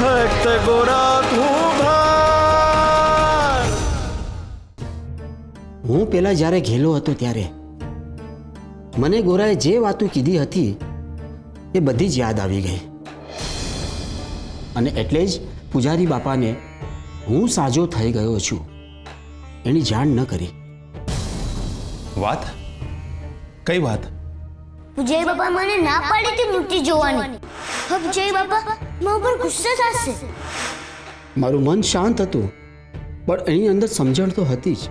ભક્ત ગોરા કુંભાર. હું પેલા જ્યારે ઘેલો હતો ત્યારે મને ગોરાએ જે વાતો કીધી હતી એ બધી જ યાદ આવી ગઈ, અને એટલે જ પૂજારી બાપાને હું સાજો થઈ ગયો છું એની જાણ ન કરી. વાત? કઈ વાત? પૂજારી બાપા મને ના પાડી હતી મૂર્તિ જોવાની. હવે પૂજારી બાપા મારા ઉપર ગુસ્સે થશે. મારું મન શાંત હતું, પણ એની અંદર સમજણ તો હતી જ.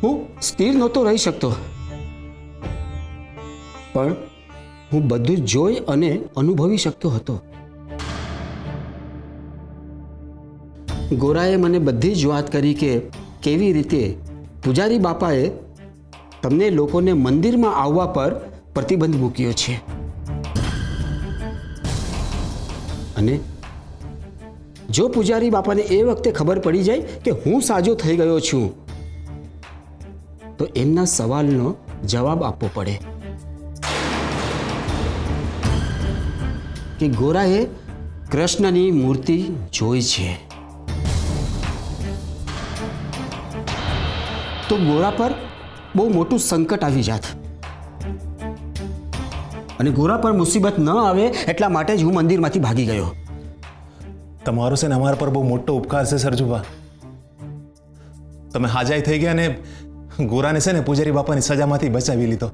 હું સ્થિર નહોતો રહી શકતો, પણ હું બધું જ જોઈ અને અનુભવી શકતો હતો. ગોરાએ મને બધી જ વાત કરી કે કેવી રીતે પૂજારી બાપાએ તમને લોકોને મંદિરમાં આવવા પર પ્રતિબંધ મૂક્યો છે, અને જો પૂજારી બાપાને એ વખતે ખબર પડી જાય કે હું સાજો થઈ ગયો છું તો એમના સવાલનો જવાબ આપવો પડે કે ગોરાએ કૃષ્ણની મૂર્તિ જોઈ છે, તો ગોરા પર બહુ મોટું સંકટ આવી જાત, અને ગોરા પર મુસીબત ન આવે એટલા માટે જ હું મંદિરમાંથી ભાગી ગયો. તમારો છે ને અમારા પર બહુ મોટો ઉપકાર છે સરજુભા. તમે હાજાઈ થઈ ગયા ને ગોરાને છે ને પૂજારી બાપાની સજામાંથી બચાવી લીધો.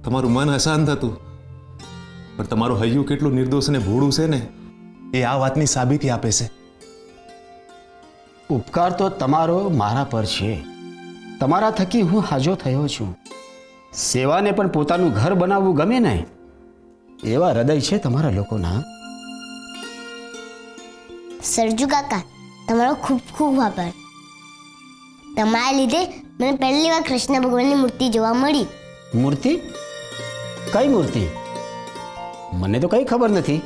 તમારું મન અશાંત હતું, પણ તમારું હૈયું કેટલું નિર્દોષ ને ભોળું છે ને એ આ વાતની સાબિતી આપે છે. ઉપકાર તો તમારો મારા પર છે. તમારા થકી હું હાજો થયો છું. સેવાને પણ પોતાનું ઘર બનાવવું ગમે ને એવા હૃદય છે તમારા લોકોના. સરજુ કાકા, તમારો ખૂબ ખૂબ આભાર. તમારા લીધે મને પહેલી વાર કૃષ્ણ ભગવાનની મૂર્તિ જોવા મળી. મૂર્તિ? કઈ મૂર્તિ? મને તો કઈ ખબર નથી.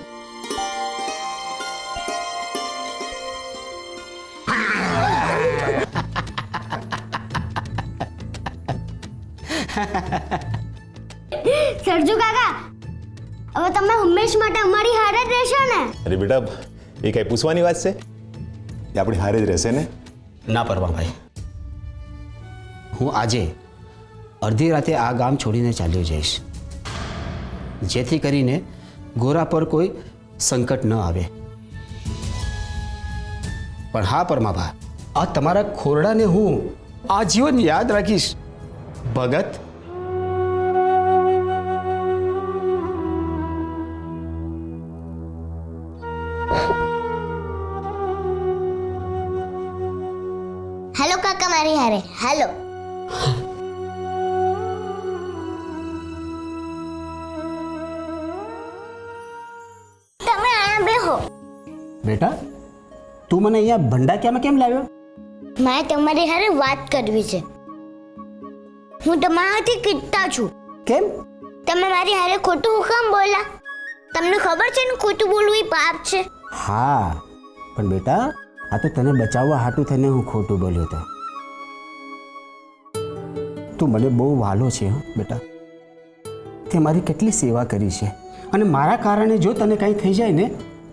સરજુ કાકા, હવે તમે હંમેશ માટે અમારી હારે જ રહેશો ને? અરે બેટા, એ કઈ પૂછવાની વાત છે? એ આપણી હારે જ રહેશે ને? ના પરમાભાઈ, હું આજે અડધી રાતે આ ગામ છોડીને ચાલ્યો જઈશ, જેથી કરીને ગોરા પર કોઈ સંકટ ન આવે. પણ હા પરમાભા, આ તમારા ખોરડાને હું આજીવન યાદ રાખીશ. ભગત. હેલો કાકા, મારી હારે હેલો. તમે આયા બેહો. બેટા, તું મને અહીંયા ભંડાકીયામાં કેમ લાવ્યો? મારે તમારી હારે વાત કરવી છે. હું તમારાથી કિટ્ટા છું. કેમ? તમે મારી હારે ખોટું હુકમ બોલા? તમને ખબર છે ને ખોટું બોલવું એ પાપ છે. હા, પણ બેટા આ તો તને બચાવવા હાટું થઈને હું ખોટું બોલ્યો હતો. તું મને બહુ વહાલો છે હો બેટા. તે મારી કેટલી સેવા કરી છે, અને મારા કારણે જો તને કંઈ થઈ જાય ને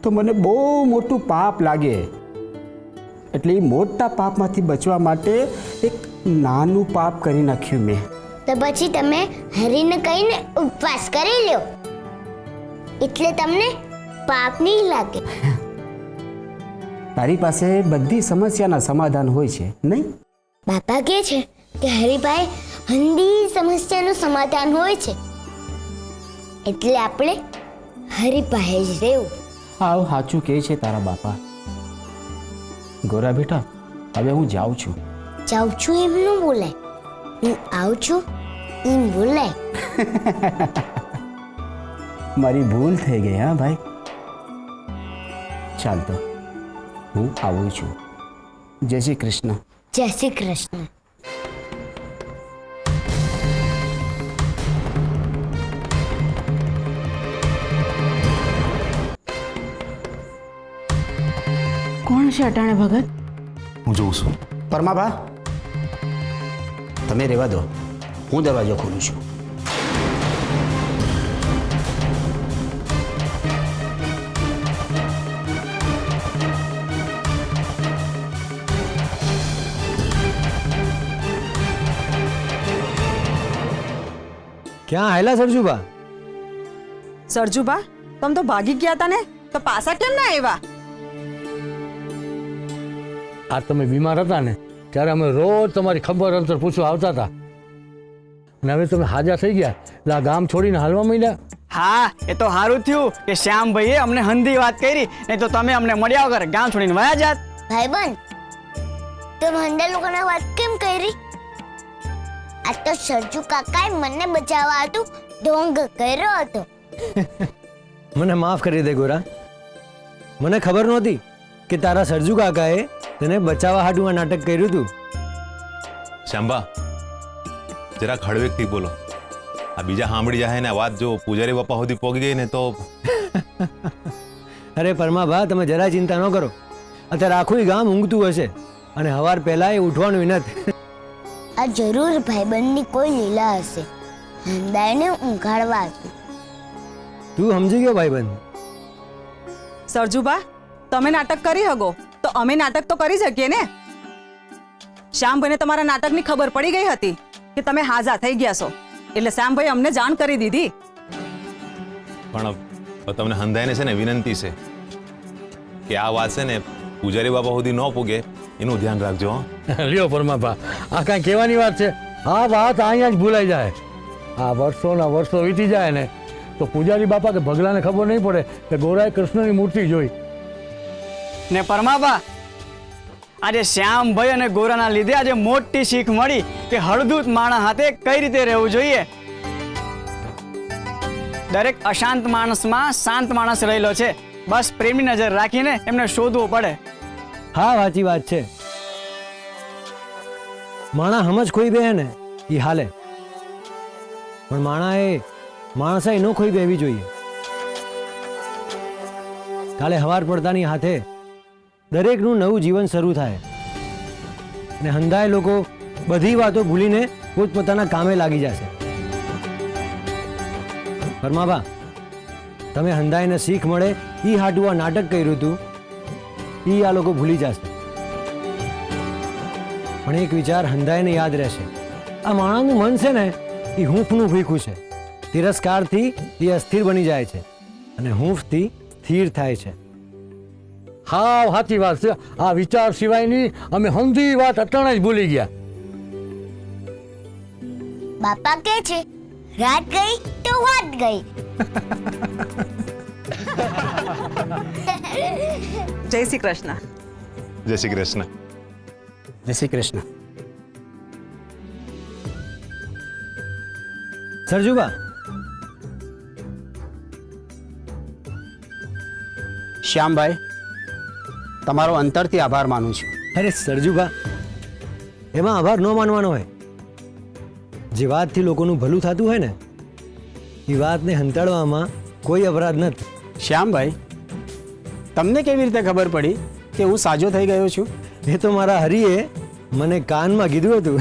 તો મને બહુ મોટું પાપ લાગે. એટલે એ મોટા પાપમાંથી બચવા માટે એક નાનું પાપ કરી નાખ્યું મેં. તો પછી તમે હરીને કહીને ઉપવાસ કરી લ્યો, એટલે તમને પાપ નહીં લાગે. તારી પાસે બધી સમસ્યાના સમાધાન હોય છે નહીં? બાપા કહે છે કે હરિભાઈ હંધી સમસ્યાનું સમાધાન હોય છે, એટલે આપણે હરિભાઈ જ રહેવું. હા, સાચું કહે છે તારા બાપા. ગોરા બેટા, હવે હું જાઉં છું. જાઉં છું એમ ન બોલાય, હું આવું છું એમ બોલાય. મારી ભૂલ થઈ ગઈ હા ભાઈ. ચાલ તો હું આવું છું. જય શ્રી કૃષ્ણ. જય શ્રી કૃષ્ણ. કોણ છે અટાણે ભગત? હું જોઉં છું. પરમાભા, તમે રહેવા દો, હું દરવાજો ખોલું છું. ક્યાં આયેલા સરજુબા? સરજુબા, તમે તો ભાગી ગયા હતા ને, તો પાછા કેમ ના આવ્યા? આ તમે બીમાર હતા ને ત્યારે અમે રોજ તમારી ખબર અંતર પૂછવા આવતા હતા, અને હવે તમે હાજા થઈ ગયા એટલે આ ગામ છોડીને હાલવા માંડ્યા. હા, એ તો સારું થયું કે શ્યામભાઈએ અમને હંધી વાત કરી, નહીં તો તમે અમને મળ્યા વગર ગામ છોડીને વયા જાત. ભાઈબંધ, તમે હંડા લોકોને વાત કેમ કરી? આ તો સરજુ કાકાએ મને બચાવવા હતું ઢોંગ કર્યો હતો. મને માફ કરી દે ગોરા, મને ખબર નહોતી કે તારા સરજુ કાકાએ તને બચાવવા હાટું આ નાટક કર્યું હતું. શાંબા, જરાક હળવેકથી બોલો. આ બીજા સાંભળી જાય ને આ વાત જો પૂજારી બાપા સુધી પહોંચી ગઈ ને તો. અરે પરમાભા, તમે જરા ચિંતા ન કરો. અત્યારે આખું ગામ ઊંઘતું હશે અને સવાર પહેલા એ ઉઠવાનું નથી. આ જરૂર ભાઈબંધની કોઈ લીલા હશે. હંદાઈને ઊંઘાડવા હતું. તું સમજી ગયો ભાઈબંધ? સરજુબા, તમે નાટક કરી હગો તો અમે નાટક તો કરી શકીએ ને. શ્યામભાઈને તમારા નાટકની ખબર પડી ગઈ હતી કે તમે હાજા થઈ ગયા છો, એટલે શ્યામભાઈ અમને જાણ કરી દીધી. પણ તમને હંધાઈને છે ને વિનંતી છે કે આ વાત છે ને પૂજારી બાપા સુધી ન પૂગે એનું ધ્યાન રાખજો. હો. લ્યો પરમાભા, આ કાંઈ કહેવાની વાત છે? આ વાત અહીંયા જ ભૂલાઈ જાય. આ વર્ષોના વર્ષો વીતી જાય ને તો પૂજારી બાપા કે ભગલાને ખબર નહીં પડે કે ગોરાએ કૃષ્ણની મૂર્તિ જોઈ. ને પરમાબા, આજે શ્યામભાઈ અને ગોરાના લીધે આજે મોટી શીખ મળી કે હળદૂત માણસ હાથે કઈ રીતે રહેવું જોઈએ. દરેક અશાંત માણસમાં શાંત માણસ રહેલો છે. બસ પ્રેમની નજર રાખીને એમને શોધવું પડે. હા, સાચી વાત છે. માણા હમજ ખોઈ બે ને એ હાલે, પણ માણસાએ ન ખોઈ બેવી જોઈએ. કાલે હવાર પડતાની હાથે દરેકનું નવું જીવન શરૂ થાય અને હંધાય લોકો બધી વાતો ભૂલીને પોતપોતાના કામે લાગી જશે. પરમાભા, તમે હંધાઈને શીખ મળે એ હાટું આ નાટક કર્યું હતું એ આ લોકો ભૂલી જશે. પણ એક વિચાર હંધાઈને યાદ રહેશે, આ માણસનું મન છે ને એ હૂંફનું ભીખું છે. તિરસ્કારથી એ અસ્થિર બની જાય છે અને હૂંફથી સ્થિર થાય છે. હા, સાચી વાત છે. આ વિચાર સિવાયની અમે હંધી વાત અટાણે જ ભૂલી ગયા. બાપા કે છે રાત ગઈ તો વાત ગઈ. જય શ્રી કૃષ્ણ. જય શ્રી કૃષ્ણ. જય શ્રી કૃષ્ણ. સરજુબા, શ્યામભાઈ, તમારો અંતરથી આભાર માનું છું. અરે સરજુબા, એમાં આભાર ન માનવાનો હોય. જે વાતથી લોકોનું ભલું થતું હોય ને એ વાતને હંતાડવામાં કોઈ અપરાધ નથી. શ્યામભાઈ, તમને કેવી રીતે ખબર પડી કે હું સાજો થઈ ગયો છું? એ તો મારા હરિએ મને કાનમાં કીધું હતું.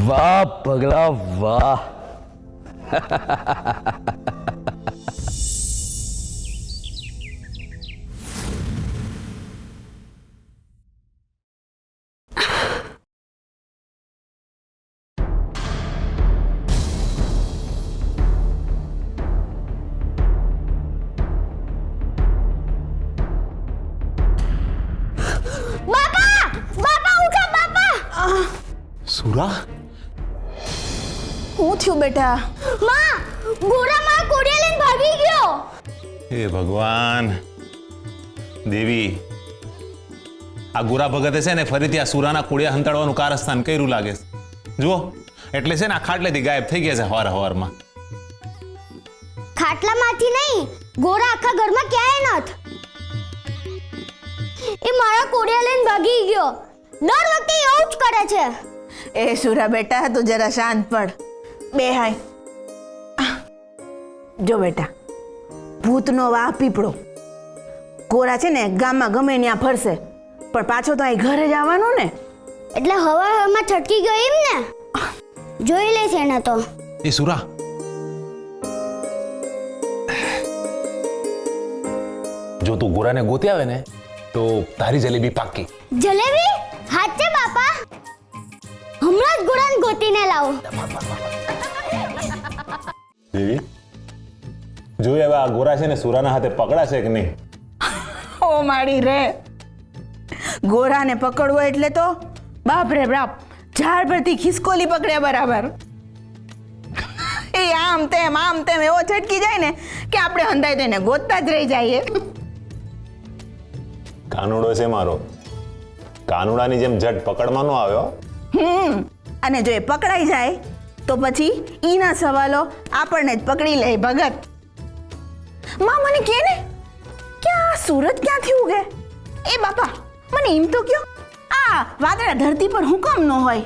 વાહ પગલા વાહ. સુરા શું થયું બેટા? માં ગોરા માં કોડિયા લઈને ભાગી ગયો. હે ભગવાન દેવી, આ ગોરા ભગતે છે ને ફરીથી આ સુરાના કોડિયા હંતાડવાનું કારસ્થાન કર્યું લાગે છે. જુઓ, એટલે છે ને આ ખાટલેથી ગાયબ થઈ ગયા છે હવારમાં. ખાટલામાંથી નહીં, ગોરા આખા ઘરમાં ક્યાંય નથ. એ મારા કોડિયા લઈને ભાગી ગયો. દર વખતે એવું જ કરે છે. એ સુરા બેટા, તું જરા શાંત પડ. બે હાય. જો બેટા, ભૂતનો વાહ પીપળો. ગોરા છે ને ગામમાં ગમે ત્યાં ફરશે, પણ પાછો તો અહીં ઘરે જ આવવાનો ને. એટલે હવામાં છટકી ગયો એમ ને. જોઈ લે છે ને તો. એ સુરા, જો તું ગોરાને ગોતી આવે ને તો તારી જલેબી પાકી. જલેબી હાચે બાપા, હમણાં જ ગોરાને ગોતીને લાવો. દેવી, જોઈએ હવે આ ગોરા છે ને સુરાના હાથે પકડાશે કે નહીં. ઓ માડી રે, ગોરાને પકડવો એટલે તો બાપ રે બાપ, ઝાડ પરથી ખિસકોલી પકડ્યા બરાબર. એ આમ તેમ એવો છટકી જાય ને કે આપણે હંધાઈ તો એને ગોતતા જ રહી જઈએ. કાનુડો છે મારો, કાનુડાની જેમ ઝટ પકડમાં ન આવ્યો. અને જો એ પકડાઈ જાય તો પછી ઈના સવાલો આપણને જ પકડી લે ભગત. માં મને કે ને કે આ સુરત ક્યાંથી ઉગે? એ બાપા, મને એમ તો કયો, આ વાદળા ધરતી પર હું કામ ન હોય?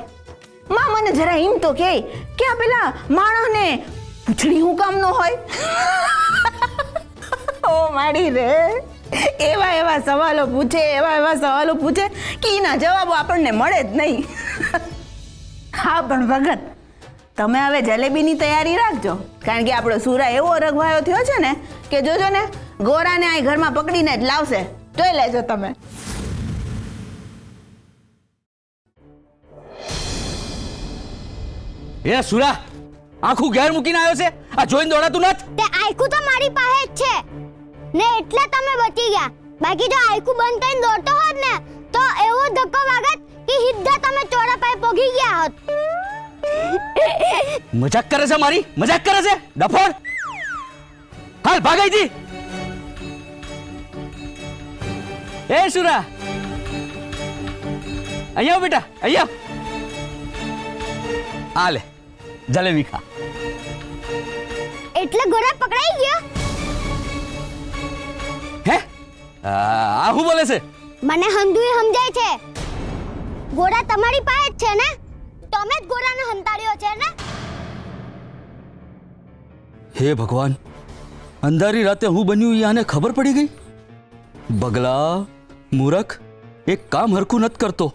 માં મને જરા એમ તો કે આ પેલા માણસને પૂંછડી હું કામ ન હોય? ઓ માડી રે, એવા સવાલો પૂછે કે એના જવાબો આપણને મળે જ નહીં. હા પણ ભગત, તમે હવે જલેબીની તૈયારી રાખજો, કારણ કે આપણો સુરા એવો રઘવાયો થયો છે ને કે જોજો ને ગોરાને આ ઘરમાં પકડીને જ લાવશે. જોઈ લેજો તમે. એ સુરા, આખું ઘેર મૂકીને આવ્યો છે? આ જોઈને દોડાતું નથી? તે આયકુ તો મારી પાસે જ છે ને, એટલે તમે બચી ગયા. બાકી જો આયકુ બંધ કરીને દોડતો હોત ને તો એવો ધક્કો વાગત કે સીધા તમે ચોરા પાસે પહોંચી ગયા હોત. મજાક કરે છે મારી? મજાક કરે છે? ડફોડ! હાલ ભાગાઈ જી. એ સુરા, અહીંયા આવ બેટા, અહીંયા આ લે જલેબી ખા. એટલે ગોરા પકડાઈ ગયો. હે, આ શું બોલે છે? મને હંધુએ સમજાય છે. ગોરા તમારી પાસે જ છે ને, તમે જ ગોરાને હંતાડ્યો છે ને. હે ભગવાન, અંધારી રાતે હું બન્યું એ આને ખબર પડી ગઈ? બગલા મૂરખ, એક કામ હરખું નથી કરતો.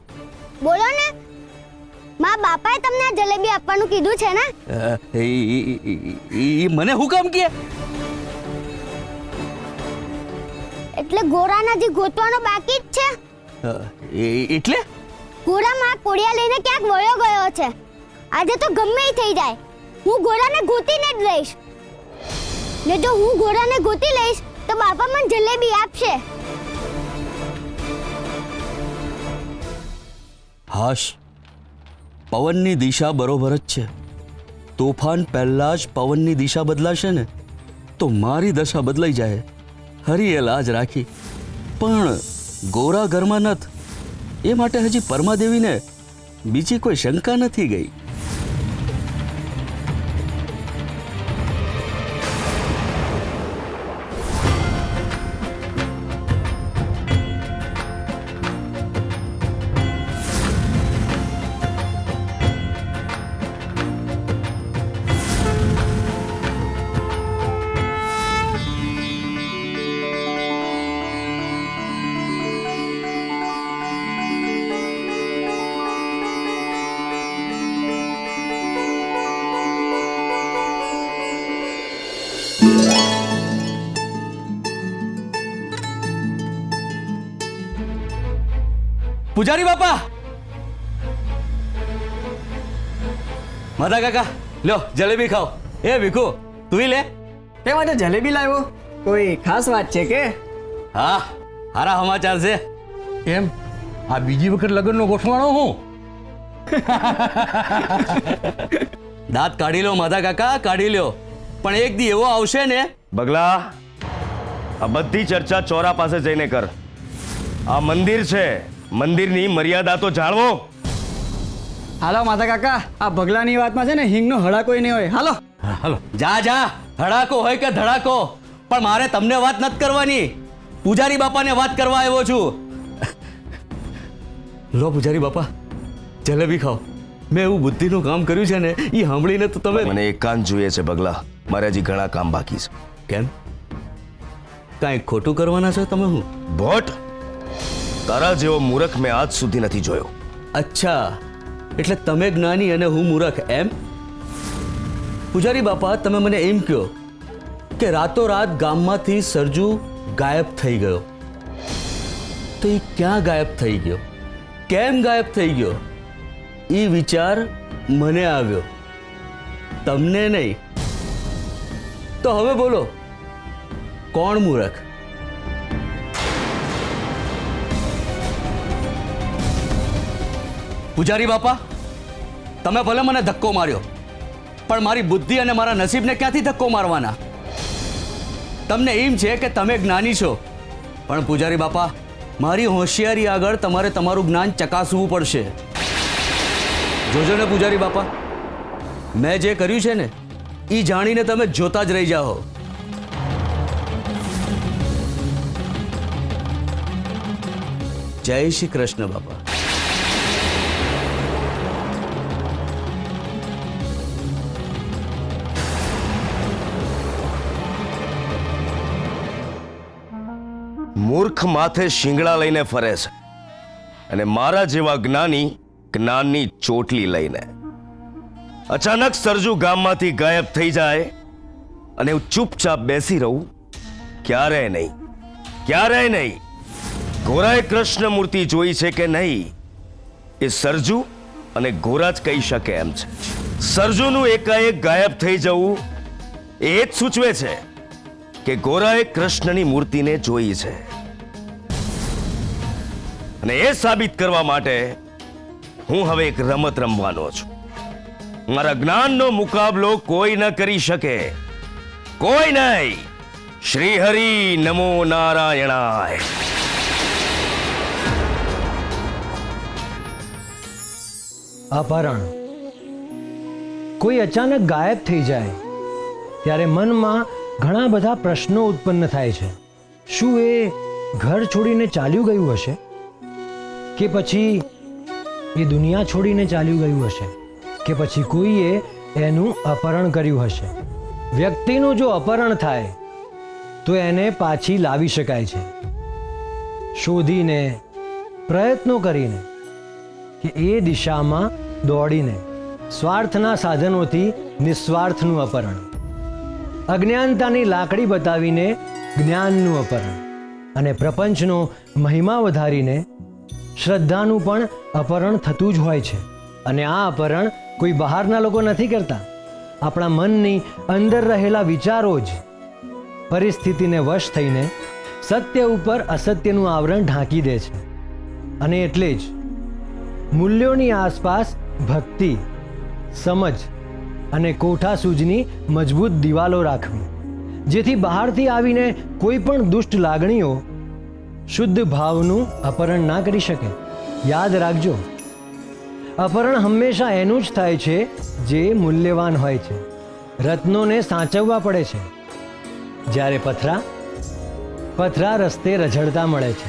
બોલો ને, મારા બાપાએ તમને આ જલેબી આપવાનું કીધું છે ને. મને હું કામ કહે? એટલે ગોરાના જે ગોતવાનો બાકી જ છે. એટલે ગોરા માં કોડિયા લઈને ક્યાંક વયો ગયો છે. આજે તો ગમે ઈ થઈ જાય, હું ગોરાને ગોતીને જ લઈશ. ને જો હું ગોરાને ગોતી લઈશ તો બાપા મને જલેબી આપશે. હાશ, પવનની દિશા બરોબર જ છે. તોફાન પહેલા જ પવનની દિશા બદલાશે ને તો મારી દશા બદલાઈ જાય. હરીએ લાજ રાખી, પણ ગોરા ઘરમાં નથી, એ માટે હજી પરમાદેવીને બીજી કોઈ શંકા નથી ગઈ. પૂજારી બાપા, માતા કાકા, લ્યો જલેબી ખાઓ. એ ભીખુ, તું લે. તે માટે જલેબી લાવ્યો? કોઈ ખાસ વાત છે કે? હા, સારા સમાચાર છે. એમ? આ બીજી વખત લગ્નનો ગોઠવાણો હું? દાંત કાઢી લો માધા કાકા, કાઢી લો. પણ એક દી એવો આવશે ને. બગલા, આ બધી ચર્ચા ચોરા પાસે જઈને કર. આ મંદિર છે, મંદિરની મર્યાદા તો જાણવો. હાલો માતા કાકા, આ ભગલાની વાતમાં છે ને હિંગનો હળા કોઈ નહીં હોય. હાલો હાલો જા જા, હડાકો હોય કે ધડાકો, પણ મારે તમને વાત નથી કરવાની. પૂજારી બાપાને વાત કરવા આવ્યો છું. લો પૂજારી બાપા, જલેબી ખાઓ. મેં એવું બુદ્ધિનું કામ કર્યું છે ને, એ સાંભળીને તો તમે. મને એકાંત જોઈએ છે બગલા, મારે હજી ઘણા કામ બાકી છે. કેમ, કાંઈ ખોટું કરવાના છો તમે? હું ભોટ, તારા જેવો મૂર્ખ મેં આજ સુધી નથી જોયો. અચ્છા, એટલે તમે જ્ઞાની અને હું મૂર્ખ એમ? પૂજારી બાપા, તમે મને એમ કહો કે રાતોરાત ગામમાંથી સરજુ ગાયબ થઈ ગયો, તો એ ક્યાં ગાયબ થઈ ગયો, કેમ ગાયબ થઈ ગયો, એ વિચાર મને આવ્યો, તમને નહીં. તો હવે બોલો, કોણ મૂર્ખ? પૂજારી બાપા, તમે ભલે મને ધક્કો માર્યો, પણ મારી બુદ્ધિ અને મારા નસીબને ક્યાંથી ધક્કો મારવાના? તમને એમ છે કે તમે જ્ઞાની છો, પણ પૂજારી બાપા, મારી હોશિયારી આગળ તમારે તમારું જ્ઞાન ચકાસવું પડશે. જોજો ને પૂજારી બાપા, મેં જે કર્યું છે ને, એ જાણીને તમે જોતા જ રહી જાઓ. જય શ્રી કૃષ્ણ બાપા. મૂર્ખ માથે શિંગડા લઈને ફરે છે, અને મારા જેવા જ્ઞાની જ્ઞાનની ચોટલી લઈને. અચાનક સરજુ ગામમાંથી ગાયબ થઈ જાય અને હું ચૂપચાપ બેસી રહું, ક્યારેય નહીં, ક્યારેય નહીં. ગોરાએ કૃષ્ણ મૂર્તિ જોઈ છે કે નહીં, એ સરજુ અને ગોરા જ કહી શકે એમ છે. સરજુનું એકાએક ગાયબ થઈ જવું એ જ સૂચવે છે કે ગોરાએ કૃષ્ણની મૂર્તિને જોઈ છે. અને એ સાબિત કરવા માટે હું હવે એક રમત રમવાનો છું. મારા જ્ઞાનનો મુકાબલો કોઈ ન કરી શકે, કોઈ નહીં. શ્રી હરિ નમો નારાયણાય. અપહરણ. કોઈ અચાનક ગાયબ થઈ જાય ત્યારે મનમાં ઘણા બધા પ્રશ્નો ઉત્પન્ન થાય છે. શું એ ઘર છોડીને ચાલ્યું ગયું હશે, કે પછી એ દુનિયા છોડીને ચાલ્યું ગયું હશે, કે પછી કોઈએ એનું અપહરણ કર્યું હશે? વ્યક્તિનું જો અપહરણ થાય તો એને પાછી લાવી શકાય છે, શોધીને, પ્રયત્નો કરીને, કે એ દિશામાં દોડીને. સ્વાર્થના સાધનોથી નિસ્વાર્થનું અપહરણ, અજ્ઞાનતાની લાકડી બતાવીને જ્ઞાનનું અપહરણ, અને પ્રપંચનો મહિમા વધારીને શ્રદ્ધાનું પણ અપહરણ થતું જ હોય છે. અને આ અપહરણ કોઈ બહારના લોકો નથી કરતા, આપણા મનની અંદર રહેલા વિચારો જ પરિસ્થિતિને વશ થઈને સત્ય ઉપર અસત્યનું આવરણ ઢાંકી દે છે. અને એટલે જ મૂલ્યોની આસપાસ ભક્તિ, સમજ અને કોઠાસૂઝની મજબૂત દિવાલો રાખવી, જેથી બહારથી આવીને કોઈ પણ દુષ્ટ લાગણીઓ શુદ્ધ ભાવનું અપહરણ ના કરી શકે. યાદ રાખજો, અપહરણ હંમેશા એનું જ થાય છે જે મૂલ્યવાન હોય છે. રત્નોને સાચવવા પડે છે, જ્યારે પથરા રસ્તે રઝળતા મળે છે.